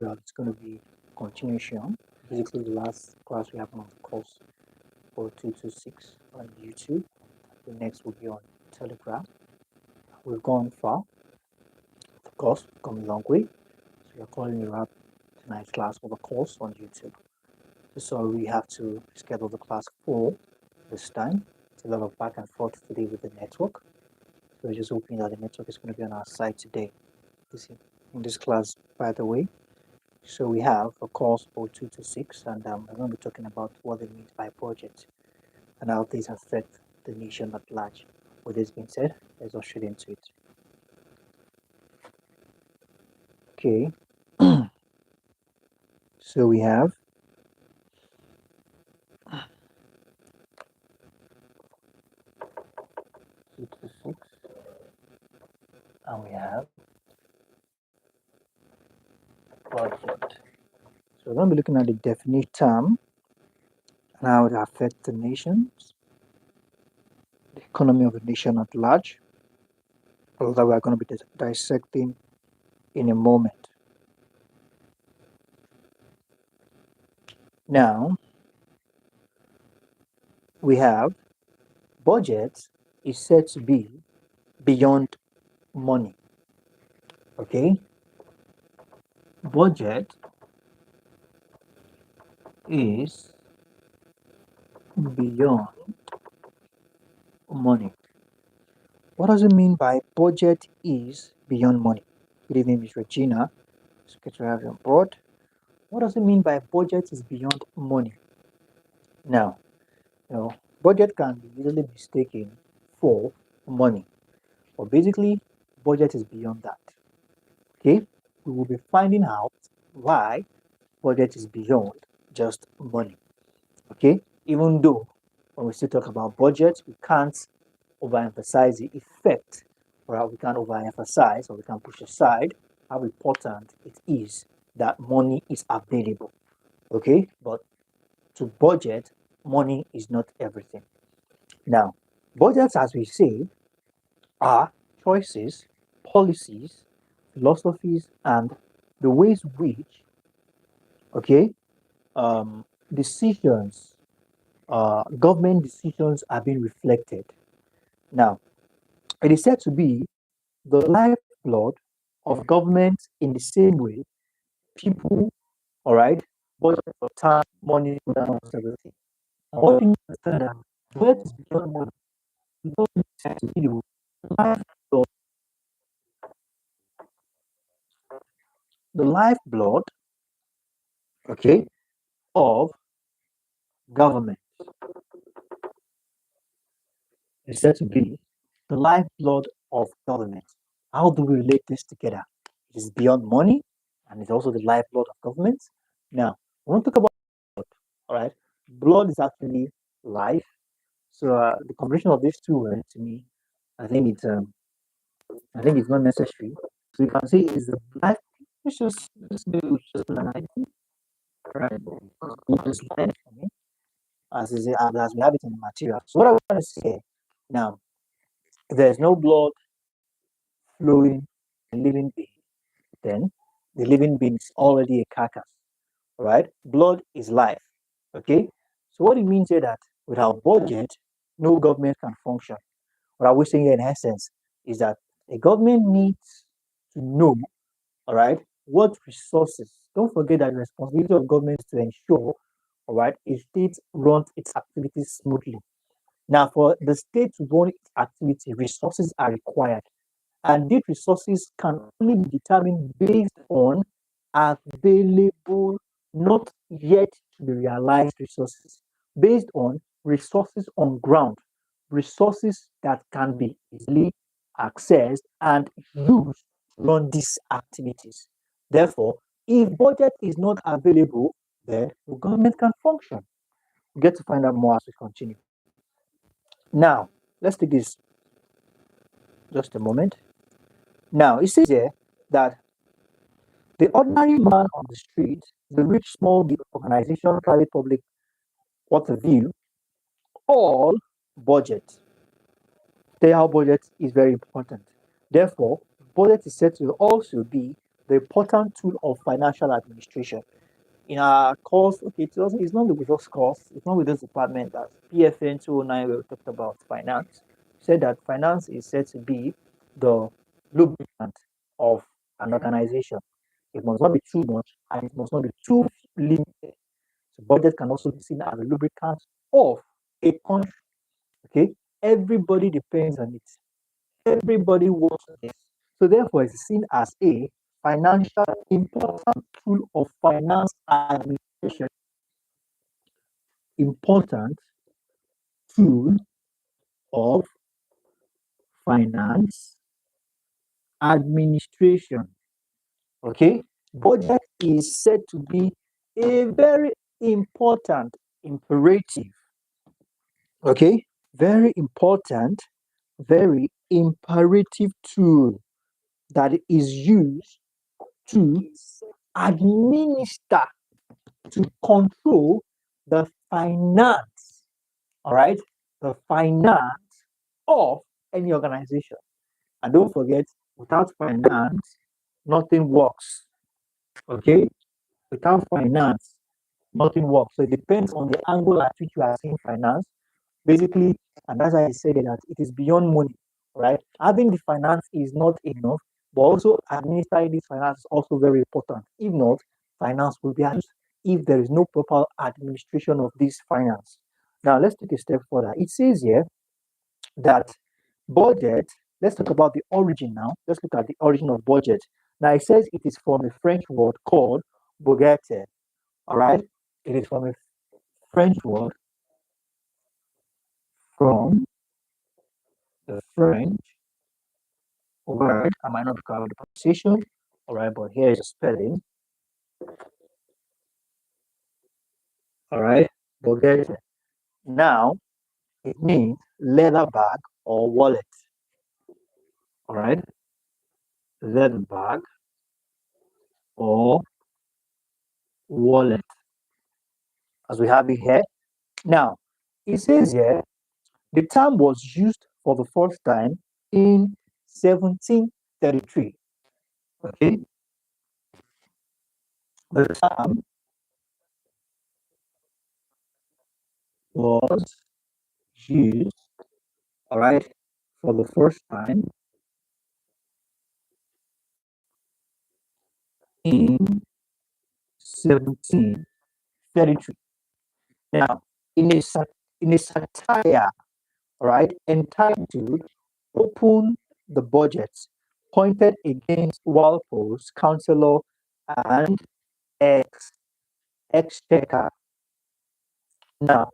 Well, it's going to be continuation. Basically, the last class we have on the course for 226 on YouTube. The next will be on Telegram. We've gone far. Of course, we've come a long way. So we're calling it wrap tonight's class for the course on YouTube. So we have to schedule the class for this time. It's a lot of back and forth today with the network. So we're just hoping that the network is going to be on our side today. In this class, by the way, so we have a course for 226, and we're going to be talking about what it means by budget and how these affect the nation at large. With this being said, let's just straight into it. Okay, so we have 226, and we have budget. So we're going to be looking at the definite term and how it affects the nations, the economy of the nation at large, all that we are going to be dissecting in a moment. Now, we have budget is said to be beyond money. Okay, budget is beyond money. What does it mean by budget is beyond money? Good evening, Ms. Regina. It's good to have you on board. What does it mean by budget is beyond money? Now, budget can be easily mistaken for money, but basically, budget is beyond that. Okay, we will be finding out why budget is beyond just money. Okay, even though when we still talk about budget, we can't overemphasize the effect, or we can't overemphasize, or we can push aside how important it is that money is available. Okay, but to budget, money is not everything. Now, budgets, as we say, are choices, policies, philosophies, and the ways which, okay, decisions, government decisions are being reflected. Now, it is said to be the lifeblood of government in the same way people, all right, budget for time, money, and everything. And what you understand that budget is beyond money. Because it's said to be the lifeblood, the lifeblood, okay, of government. It's said to be the lifeblood of government. How do we relate this together? It is beyond money and it's also the lifeblood of government. Now, we want to talk about blood, all right? Blood is actually life. So the combination of these two words to me, I think it's not necessary. So you can say it's the life. Let's maybe we just put an ID, right? Blood is life for me, as we have it in the material. So what I want to say now, if there's no blood flowing in a living being, then the living being is already a carcass. Right? Blood is life. Okay? So what it means here that without budget, no government can function. What are we saying here in essence is that a government needs to know, all right, what resources. Don't forget that the responsibility of government is to ensure, all right, a state runs its activities smoothly. Now, for the state to run its activity, resources are required. And these resources can only be determined based on available, not yet to be realized resources, based on resources on ground, resources that can be easily accessed and used to run these activities. Therefore, if budget is not available, then the government can function. We get to find out more as we continue. Now, let's take this just a moment. Now, it says here that the ordinary man on the street, the rich, small, big organization, private, public, what have you, all budget. Tell how budget is very important. Therefore, budget is said to also be the important tool of financial administration. In our course, okay, it's not with us course, it's not with this department as PFN 209 where we talked about finance. Said that finance is said to be the lubricant of an organization. It must not be too much and it must not be too limited. So budget can also be seen as a lubricant of a country. Okay, everybody depends on it. Everybody wants this. So therefore, it's seen as a financial important tool of finance administration. Important tool of finance administration. Okay, budget is said to be a very important imperative. Okay, very important, very imperative tool that is used to administer, to control the finance, all right, the finance of any organization. And don't forget, without finance, nothing works. Okay, without finance, nothing works. So it depends on the angle at which you are seeing finance, basically, and that's why I said that it is beyond money, right? Having the finance is not enough, but also administering this finance is also very important. If not, finance will be abused if there is no proper administration of this finance. Now, let's take a step further. It says here that budget, let's talk about the origin now. Let's look at the origin of budget. Now, it says it is from a French word called budget, all right? It is from a French word from the French word. I might not be correct with the pronunciation, all right, but here is a spelling, all right, budget. Now, it means leather bag or wallet, all right, leather bag or wallet, as we have it here. Now, it says here the term was used for the first time in 1733. Okay, the term was used, all right, for the first time in 1733. Now, in a, in a satire, right, entitled Open the Budget, pointed against Walpole's Chancellor and ex exchequer. Now,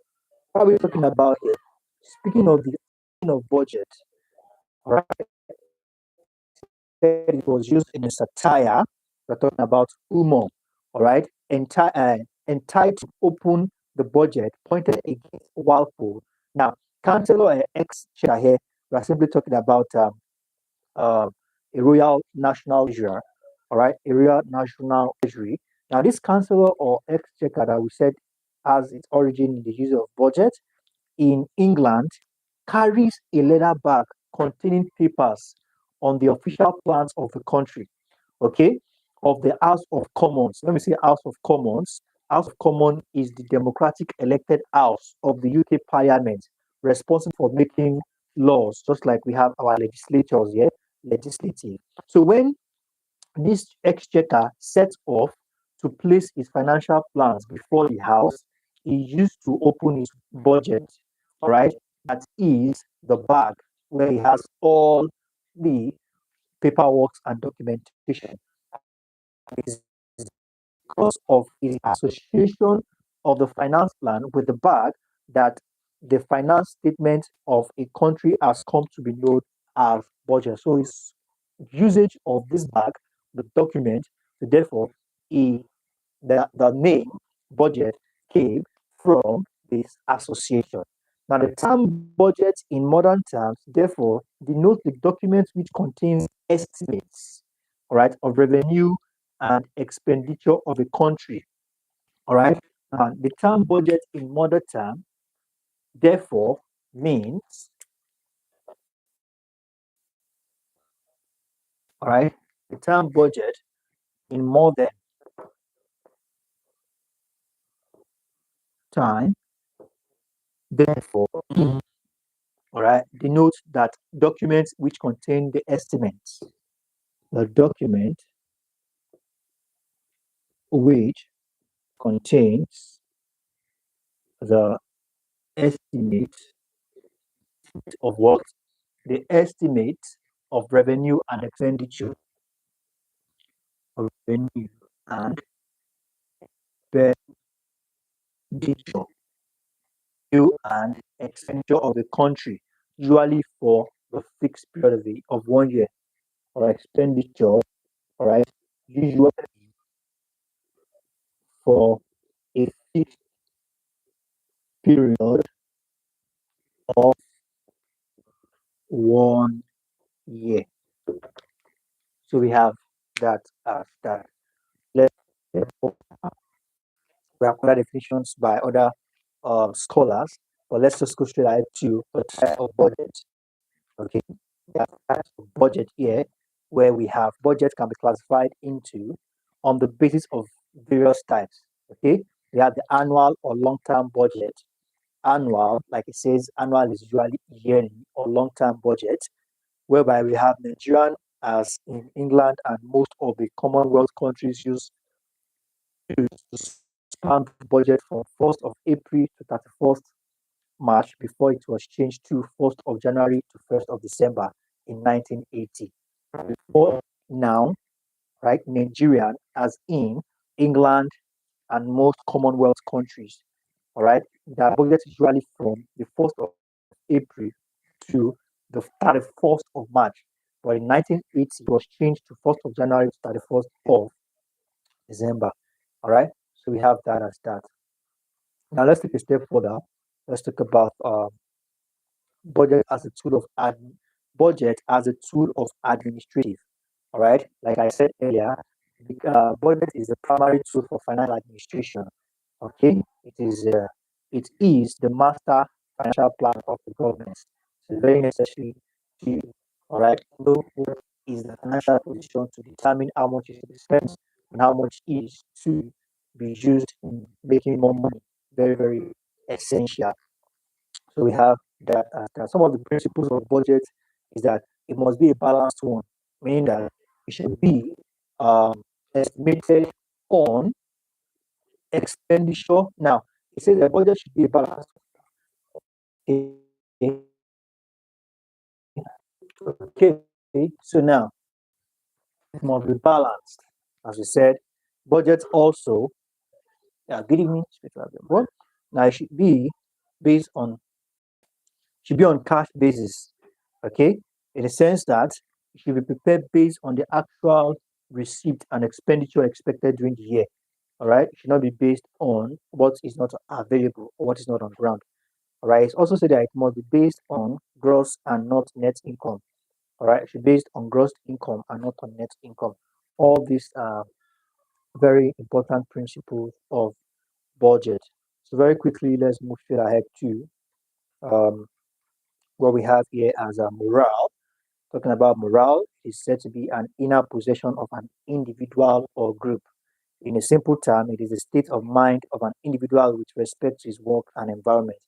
what are we talking about here? Speaking of the opening of budget, right, it was used in a satire. We're talking about humor, all right, entitled Open the Budget, pointed against Walpole. Now, Chancellor and ex-chair here, we are simply talking about uh, a royal national treasurer, all right, a royal national treasury. Now, this chancellor or exchequer that we said has its origin in the use of budget in England carries a leather bag containing papers on the official plans of the country, okay, of the House of Commons. Let me say House of Commons. House of Commons is the democratic elected house of the UK Parliament, responsible for making laws, just like we have our legislatures here, legislative. So when this exchequer sets off to place his financial plans before the House, he used to open his budget, all right? That is the bag where he has all the paperwork and documentation. It's because of his association of the finance plan with the bag that the finance statement of a country has come to be known as budget. So it's usage of this bag, the document, so therefore he, the name budget came from this association. Now the term budget in modern terms therefore denotes the document which contains estimates, all right, of revenue and expenditure of a country. All right. The term budget in modern term therefore means, all right, the term budget in more than time. Therefore, all right, denote that documents which contain the estimates, the document which contains the estimate of what? The estimate of revenue and expenditure, of revenue and expenditure, revenue and expenditure of the country, usually for the fixed period of 1 year, or expenditure, all right, usually for a fixed period of 1 year. So we have that as that. Let's we have other definitions by other scholars, but let's just go straight ahead to the type of budget. Okay, we have types of budget here, where we have budget can be classified into on the basis of various types. Okay, we have the annual or long-term budget. Annual, like it says, annual is usually yearly or long-term budget, whereby we have Nigerian as in England and most of the Commonwealth countries use to span the budget from 1st of April to 31st March before it was changed to 1st of January to 1st of December in 1980. Before now, right, Nigerian as in England and most Commonwealth countries, all right, their budget is usually from the 1st of April to the 31st of March. But in 1980, it was changed to 1st of January to 31st of December. All right, so we have that as that. Now let's take a step further. Let's talk about budget as a tool of budget as a tool of administrative. All right, like I said earlier, the budget is the primary tool for financial administration. Okay, it is the master financial plan of the government. So it's very necessary to, all right, know what is the financial position to determine how much is to be spent and how much is to be used in making more money. Very, very essential. So we have that, that some of the principles of budget is that it must be a balanced one, meaning that it should be estimated on expenditure. Now, it says the budget should be a balanced. Okay, so now it must be balanced. As we said, budget also, yeah, good evening, spiritual what? Now it based on should be on cash basis, okay? In the sense that it should be prepared based on the actual receipt and expenditure expected during the year. All right, it should not be based on what is not available or what is not on ground. All right, it's also said that it must be based on gross and not net income. All right, it should be based on gross income and not on net income. All these are very important principles of budget. So very quickly, let's move straight ahead to um, what we have here as a morale. Talking about morale is said to be an inner possession of an individual or group. In a simple term, it is a state of mind of an individual with respect to his work and environment.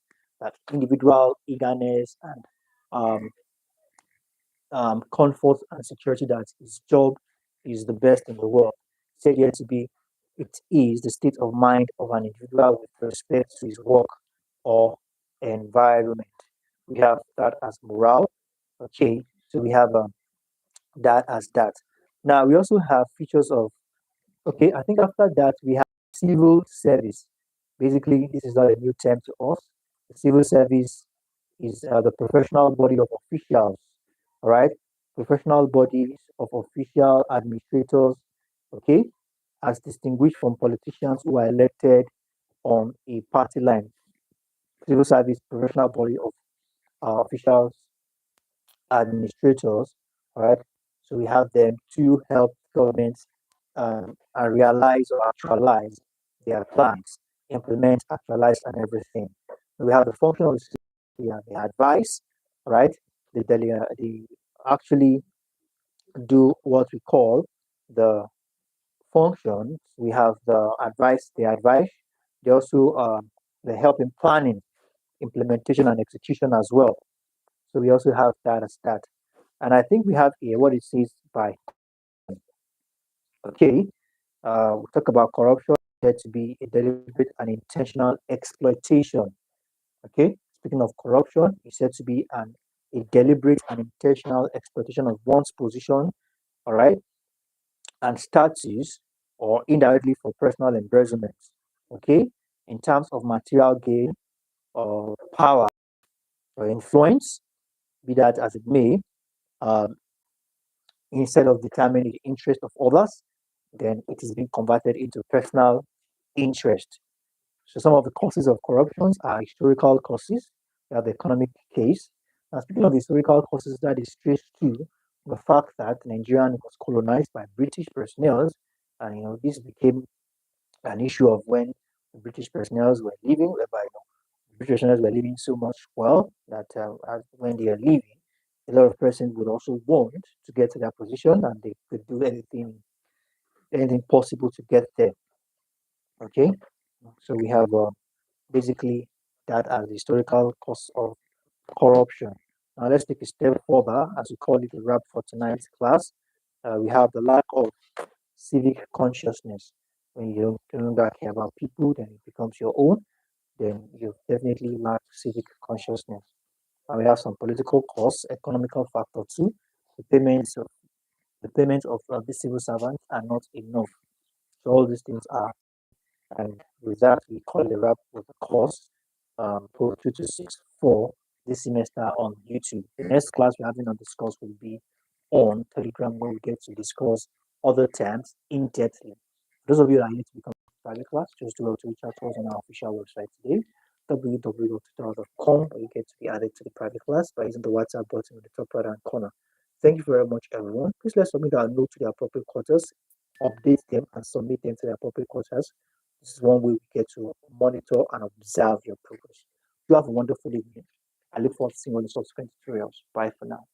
That individual eagerness and um, comfort and security that his job is the best in the world. Said here to be, it is the state of mind of an individual with respect to his work or environment. We have that as morale. Okay, so we have that as that. Now we also have features of, okay, I think after that we have civil service. Basically, this is not a new term to us. The civil service is the professional body of officials, all right? Professional bodies of official administrators, okay, as distinguished from politicians who are elected on a party line. Civil service, professional body of officials, administrators, all right? So we have them to help governments and realize or actualize their plans, implement, actualize, and everything. We have the function of the system, we have the advice, right? The actually do what we call the functions, we have the advice, they also they help in planning, implementation, and execution as well. So we also have that as that. And I think we have here what it says by corruption. Okay, we talk about corruption said to be a deliberate and intentional exploitation. Okay, speaking of corruption, it's said to be a deliberate and intentional exploitation of one's position, all right, and status, or indirectly for personal embezzlement. Okay, in terms of material gain or power or influence, be that as it may, um, instead of determining the interest of others, then it is being converted into personal interest. So some of the causes of corruptions are historical causes. We have the economic case. Now, speaking of historical causes, that is traced to the fact that Nigeria was colonized by British personnel, and this became an issue of when the British personnel were leaving, whereby the British personnel were living so much well that when they are leaving, a lot of persons would also want to get to that position, and they could do anything possible to get there. Okay, so we have basically that as the historical cause of corruption. Now let's take a step further, as we call it a wrap for tonight's class. We have the lack of civic consciousness. When you don't longer care about people, then it becomes your own. Then you definitely lack civic consciousness. And we have some political costs, economical factor too. The payments of the civil servants are not enough. So all these things are, and with that, we call it a wrap with the course PO226 for this semester on YouTube. The next class we're having on this course will be on Telegram, where we get to discuss other terms in depthly. For those of you that are yet to become a private class, just do well to reach out to us on our official website today, www.tutorial.com, where you get to be added to the private class by using the WhatsApp button in the top right hand corner. Thank you very much, everyone. Please let's submit our note to the appropriate quarters, update them, and submit them to the appropriate quarters. This is one way we get to monitor and observe your progress. You have a wonderful evening. I look forward to seeing you on the subsequent tutorials. Bye for now.